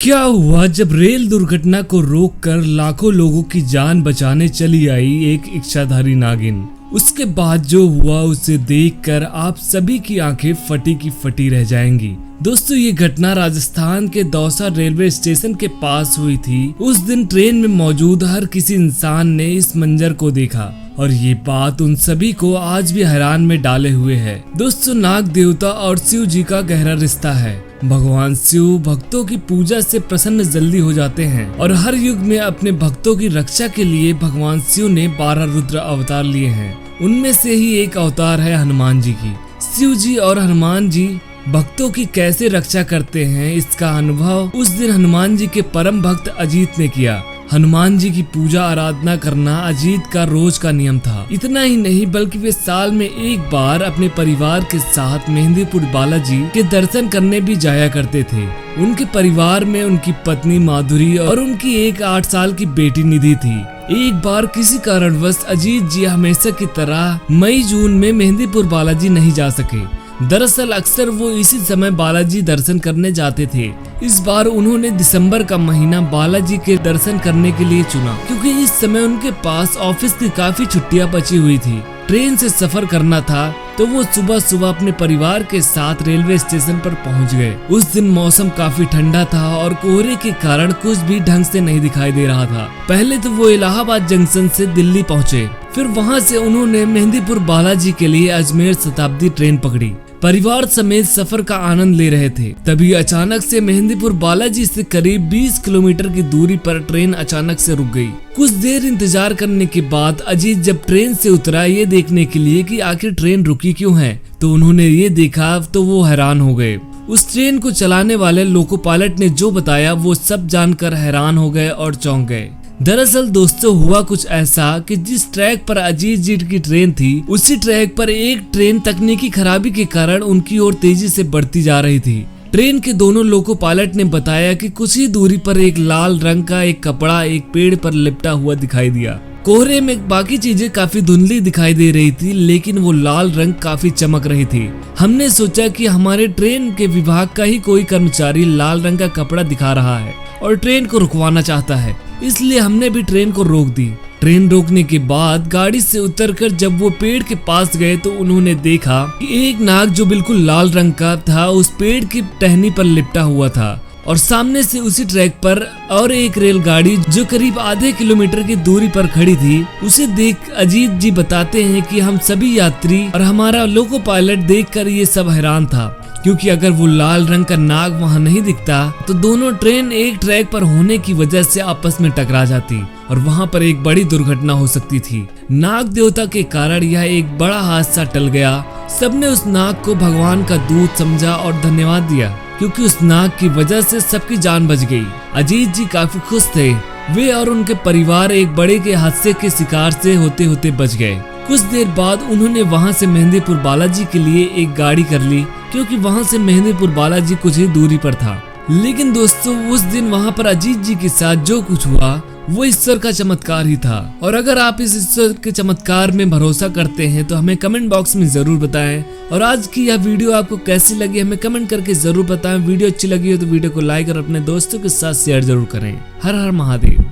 क्या हुआ जब रेल दुर्घटना को रोककर लाखों लोगों की जान बचाने चली आई एक इच्छाधारी नागिन। उसके बाद जो हुआ उसे देखकर आप सभी की आंखें फटी की फटी रह जाएंगी। दोस्तों, ये घटना राजस्थान के दौसा रेलवे स्टेशन के पास हुई थी। उस दिन ट्रेन में मौजूद हर किसी इंसान ने इस मंजर को देखा और ये बात उन सभी को आज भी हैरान में डाले हुए है। दोस्तों, नाग देवता और शिव जी का गहरा रिश्ता है। भगवान शिव भक्तों की पूजा से प्रसन्न जल्दी हो जाते हैं और हर युग में अपने भक्तों की रक्षा के लिए भगवान शिव ने 12 रुद्र अवतार लिए हैं। उनमें से ही एक अवतार है हनुमान जी की। शिव जी और हनुमान जी भक्तों की कैसे रक्षा करते हैं, इसका अनुभव उस दिन हनुमान जी के परम भक्त अजीत ने किया। हनुमान जी की पूजा आराधना करना अजीत का रोज का नियम था। इतना ही नहीं बल्कि वे साल में एक बार अपने परिवार के साथ मेहंदीपुर बालाजी के दर्शन करने भी जाया करते थे। उनके परिवार में उनकी पत्नी माधुरी और उनकी एक 8 साल की बेटी निधि थी। एक बार किसी कारणवश अजीत जी हमेशा की तरह मई जून में मेहंदीपुर बालाजी नहीं जा सके। दरअसल अक्सर वो इसी समय बालाजी दर्शन करने जाते थे। इस बार उन्होंने दिसंबर का महीना बालाजी के दर्शन करने के लिए चुना क्योंकि इस समय उनके पास ऑफिस की काफी छुट्टियां बची हुई थी। ट्रेन से सफर करना था तो वो सुबह सुबह अपने परिवार के साथ रेलवे स्टेशन पर पहुंच गए। उस दिन मौसम काफी ठंडा था और कोहरे के कारण कुछ भी ढंग से नहीं दिखाई दे रहा था। पहले तो वो इलाहाबाद जंक्शन से दिल्ली पहुंचे, फिर वहां से उन्होंने मेहंदीपुर बालाजी के लिए अजमेर शताब्दी ट्रेन पकड़ी। परिवार समेत सफर का आनंद ले रहे थे। तभी अचानक से मेहंदीपुर बालाजी से करीब 20 किलोमीटर की दूरी पर ट्रेन अचानक से रुक गई। कुछ देर इंतजार करने के बाद अजीत जब ट्रेन से उतरा ये देखने के लिए कि आखिर ट्रेन रुकी क्यों है, तो उन्होंने ये देखा तो वो हैरान हो गए। उस ट्रेन को चलाने वाले लोको पायलट ने जो बताया वो सब जानकर हैरान हो गए और चौंक गए। दरअसल दोस्तों, हुआ कुछ ऐसा कि जिस ट्रैक पर अजीत जी की ट्रेन थी उसी ट्रैक पर एक ट्रेन तकनीकी खराबी के कारण उनकी ओर तेजी से बढ़ती जा रही थी। ट्रेन के दोनों लोको पायलट ने बताया कि कुछ ही दूरी पर एक लाल रंग का एक कपड़ा एक पेड़ पर लिपटा हुआ दिखाई दिया। कोहरे में बाकी चीजें काफी धुंधली दिखाई दे रही थी, लेकिन वो लाल रंग काफी चमक रही थी। हमने सोचा कि हमारे ट्रेन के विभाग का ही कोई कर्मचारी लाल रंग का कपड़ा दिखा रहा है और ट्रेन को रुकवाना चाहता है, इसलिए हमने भी ट्रेन को रोक दी। ट्रेन रोकने के बाद गाड़ी से उतरकर जब वो पेड़ के पास गए तो उन्होंने देखा कि एक नाग जो बिल्कुल लाल रंग का था उस पेड़ की टहनी पर लिपटा हुआ था और सामने से उसी ट्रैक पर और एक रेलगाड़ी जो करीब आधे किलोमीटर की दूरी पर खड़ी थी। उसे देख अजीत जी बताते हैं कि हम सभी यात्री और हमारा लोको पायलट देखकर ये सब हैरान था, क्योंकि अगर वो लाल रंग का नाग वहाँ नहीं दिखता तो दोनों ट्रेन एक ट्रैक पर होने की वजह से आपस में टकरा जाती और वहाँ पर एक बड़ी दुर्घटना हो सकती थी। नाग देवता के कारण यह एक बड़ा हादसा टल गया। सबने उस नाग को भगवान का दूत समझा और धन्यवाद दिया, क्योंकि उस नाग की वजह से सबकी जान बच गई। अजीत जी काफी खुश थे। वे और उनके परिवार एक बड़े के हादसे के शिकार से होते होते बच गए। कुछ देर बाद उन्होंने वहां से मेहंदीपुर बालाजी के लिए एक गाड़ी कर ली, क्योंकि वहां से मेहंदीपुर बालाजी कुछ ही दूरी पर था। लेकिन दोस्तों, उस दिन वहां पर अजीत जी के साथ जो कुछ हुआ वो ईश्वर का चमत्कार ही था। और अगर आप इस ईश्वर के चमत्कार में भरोसा करते हैं तो हमें कमेंट बॉक्स में जरूर बताएं। और आज की यह वीडियो आपको कैसी लगी हमें कमेंट करके जरूर बताएं। वीडियो अच्छी लगी हो तो वीडियो को लाइक और अपने दोस्तों के साथ शेयर जरूर करें। हर हर महादेव।